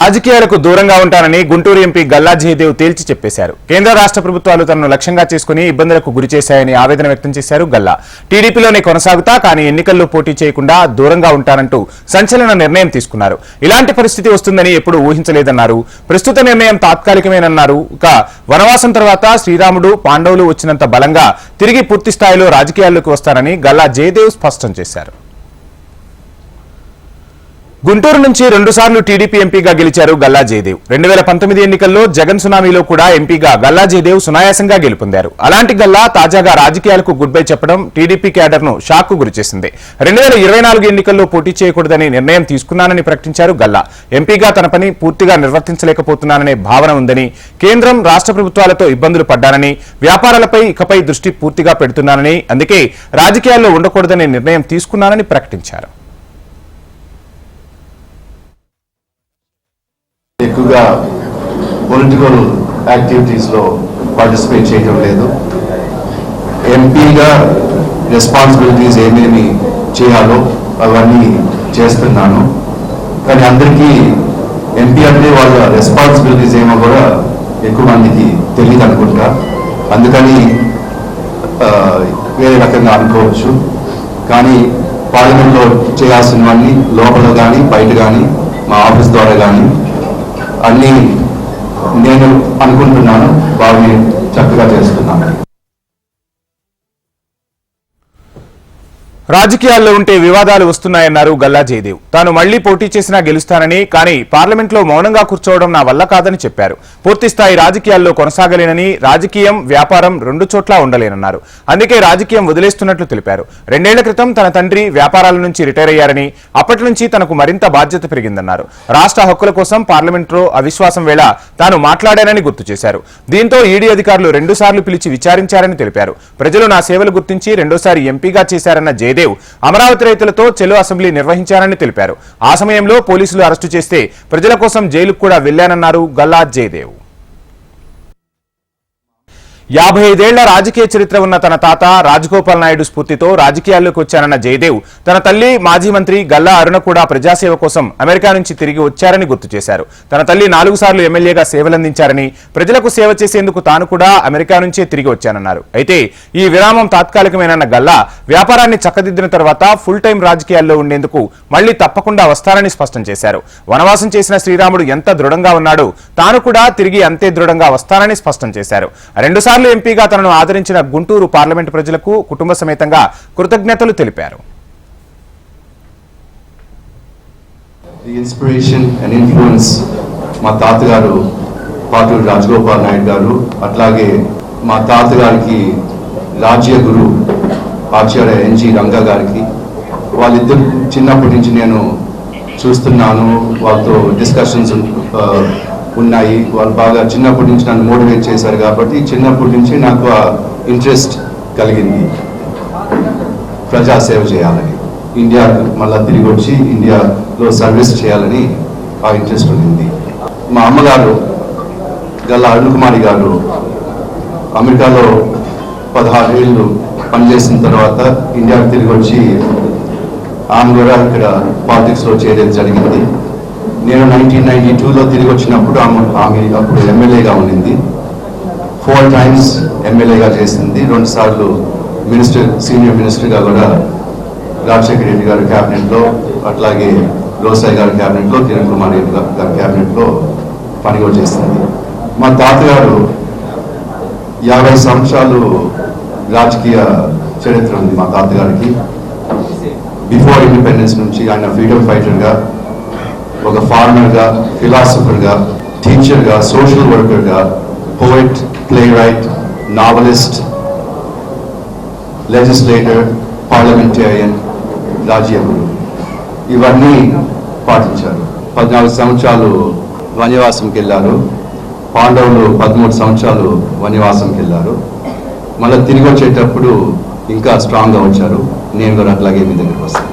రాజకీయాలకు దూరంగా ఉంటానని గుంటూరు ఎంపీ గల్లా జయదేవ్ తేల్చి చెప్పేశారు. కేంద్ర రాష్ట్ర ప్రభుత్వాలు తనను లక్ష్యంగా చేసుకుని ఇబ్బందులకు గురిచేశాయని ఆవేదన వ్యక్తం చేశారు గల్లా. టీడీపీలోనే కొనసాగుతా కానీ ఎన్నికల్లో పోటీ చేయకుండా దూరంగా ఉంటానంటూ సంచలన నిర్ణయం తీసుకున్నారు. ఇలాంటి పరిస్థితి వస్తుందని ఎప్పుడూ ఊహించలేదన్నారు. ప్రస్తుత నిర్ణయం తాత్కాలికమేనన్నారు. ఇక వనవాసం తర్వాత శ్రీరాముడు పాండవులు వచ్చినంత బలంగా తిరిగి పూర్తి స్థాయిలో రాజకీయాల్లోకి వస్తారని గల్లా జయదేవ్ స్పష్టం చేశారు. గుంటూరు నుంచి 2 సార్లు టీడీపీ ఎంపీగా గెలిచారు గల్లా జయదేవ్. 2019 ఎన్నికల్లో జగన్ సునామీలో కూడా ఎంపీగా గల్లా జయదేవ్ సునాయాసంగా గెలుపొందారు. అలాంటి గల్లా తాజాగా రాజకీయాలకు గుడ్ బై చెప్పడం టీడీపీ క్యాడర్ ను షాక్ కు గురిచేసింది. 2024 ఎన్నికల్లో పోటీ చేయకూడదని నిర్ణయం తీసుకున్నానని ప్రకటించారు గల్లా. ఎంపీగా తన పని పూర్తిగా నిర్వర్తించలేకపోతున్నాననే భావన ఉందని, కేంద్రం రాష్ట్ర ప్రభుత్వాలతో ఇబ్బందులు పడ్డానని, వ్యాపారాలపై ఇకపై దృష్టి పూర్తిగా పెడుతున్నానని, అందుకే రాజకీయాల్లో ఉండకూడదనే నిర్ణయం తీసుకున్నానని ప్రకటించారు. ఎక్కువగా పొలిటికల్ యాక్టివిటీస్లో పార్టిసిపేట్ చేయడం లేదు. ఎంపీగా రెస్పాన్సిబిలిటీస్ ఏమేమి చేయాలో అవన్నీ చేస్తున్నాను. కానీ అందరికీ ఎంపీ అంటే వాళ్ళ రెస్పాన్సిబిలిటీస్ ఏమో కూడా ఎక్కువ మందికి తెలియదు అనుకుంటా. అందుకని వేరే రకంగా అనుకోవచ్చు. కానీ పార్లమెంట్లో చేయాల్సినవన్నీ లోపల కానీ బయట కానీ మా ఆఫీస్ ద్వారా కానీ అన్నీ నేను అనుకుంటున్నాను, వారిని చక్కగా చేస్తున్నాను. రాజకీయాల్లో ఉంటే వివాదాలు వస్తున్నాయన్నారు గల్లా జయదేవ్. తాను మళ్లీ పోటీ చేసినా గెలుస్తానని, కానీ పార్లమెంట్లో మౌనంగా కూర్చోవడం నా వల్ల కాదని చెప్పారు. పూర్తిస్థాయి రాజకీయాల్లో కొనసాగలేనని, రాజకీయం వ్యాపారం 2 చోట్ల ఉండలేనన్నారు. అందుకే రాజకీయం వదిలేస్తున్నట్లు తెలిపారు. 2 ఏళ్ల క్రితం తన తండ్రి వ్యాపారాల నుంచి రిటైర్ అయ్యారని, అప్పటి నుంచి తనకు మరింత బాధ్యత పెరిగిందన్నారు. రాష్ట్ర హక్కుల కోసం పార్లమెంట్లో అవిశ్వాసం వేళ తాను మాట్లాడానని గుర్తు చేశారు. దీంతో ఈడీ అధికారులు 2 సార్లు పిలిచి విచారించారని తెలిపారు. ప్రజలు నా సేవలు గుర్తించి 2వ ఎంపీగా చేశారన్న జయదేవ్ అమరావతి రైతులతో చెలో అసెంబ్లీ నిర్వహించారని తెలిపారు. ఆ సమయంలో పోలీసులు అరెస్టు చేస్తే ప్రజల కోసం జైలుకు కూడా వెళ్లానన్నారు గల్లా జయదేవ్. 55 ఏళ్ల రాజకీయ చరిత్ర ఉన్న తన తాత రాజగోపాల్ నాయుడు స్ఫూర్తితో రాజకీయాల్లోకి వచ్చారన్న జయదేవ్ తన తల్లి మాజీ మంత్రి గల్లా అరుణ కూడా ప్రజాసేవ కోసం అమెరికా నుంచి తిరిగి వచ్చారని గుర్తు చేశారు. తన తల్లి 4 సార్లు ఎమ్మెల్యేగా సేవలందించారని, ప్రజలకు సేవ చేసేందుకు తాను కూడా అమెరికా నుంచే తిరిగి వచ్చానన్నారు. అయితే ఈ విరామం తాత్కాలికమేనన్న గల్లా వ్యాపారాన్ని చక్కదిద్దిన తర్వాత ఫుల్ టైం రాజకీయాల్లో ఉండేందుకు మళ్లీ తప్పకుండా వస్తారని స్పష్టం చేశారు. వనవాసం చేసిన శ్రీరాముడు ఎంత దృఢంగా ఉన్నాడో తాను కూడా తిరిగి అంతే దృఢంగా వస్తానని స్పష్టం చేశారు. 2 సార్లు ఎంపీగా తనను ఆదరించిన గుంటూరు పార్లమెంటు ప్రజలకు కుటుంబ సమేతంగా కృతజ్ఞతలు తెలిపారు. The inspiration and influence మా తాతగారు పాటూరి రాజగోపాల్ నాయుడు గారు, అట్లాగే మా తాతగారికి రాజ్య గురు ఆచార్య ఎన్జి రంగా గారికి, వాళ్ళిద్దరు చిన్నప్పటి నుంచి నేను చూస్తున్నాను, వాళ్ళతో డిస్కషన్స్ ఉన్నాయి. వాళ్ళు బాగా చిన్నప్పటి నుంచి నన్ను మోటివేట్ చేశారు. కాబట్టి చిన్నప్పటి నుంచి నాకు ఆ ఇంట్రెస్ట్ కలిగింది ప్రజాసేవ చేయాలని, ఇండియాకు మళ్ళీ తిరిగి వచ్చి ఇండియాలో సర్వీస్ చేయాలని ఆ ఇంట్రెస్ట్ ఉంది. మా అమ్మగారు గల్లా అరుణకుమారి గారు అమెరికాలో 16 ఏళ్ళు పనిచేసిన తర్వాత ఇండియాకు తిరిగి వచ్చి ఆమె కూడా ఇక్కడ పాలిటిక్స్లో చేరేది జరిగింది. నేను 1992లో తిరిగి వచ్చినప్పుడు ఆమె అప్పుడు ఎమ్మెల్యేగా ఉండింది. 4 టైమ్స్ ఎమ్మెల్యేగా చేసింది. 2 సార్లు సీనియర్ మినిస్టర్గా కూడా రాజశేఖర రెడ్డి గారి క్యాబినెట్లో, అట్లాగే లోసాయి గారి క్యాబినెట్లో, కిరణ్ కుమార్ రెడ్డి గారి క్యాబినెట్లో పని కూడా చేసింది. మా తాతగారు 50 సంవత్సరాలు రాజకీయ చరిత్ర ఉంది మా తాతగారికి. బిఫోర్ ఇండిపెండెన్స్ నుంచి ఆయన ఫ్రీడమ్ ఫైటర్గా, ఒక ఫార్మర్గా, ఫిలాసఫర్గా, టీచర్గా, సోషల్ వర్కర్గా, poet, playwright, novelist, legislator, parliamentarian, రాజ్యగురు, ఇవన్నీ పాటించారు. 14 సంవత్సరాలు వనవాసంకి వెళ్ళారు. పాండవులు 13 సంవత్సరాలు వనవాసంకి వెళ్ళారు. మళ్ళీ తిరిగి వచ్చేటప్పుడు ఇంకా స్ట్రాంగ్గా వచ్చారు. నేను కూడా అట్లాగే మీ దగ్గరికి వస్తాను.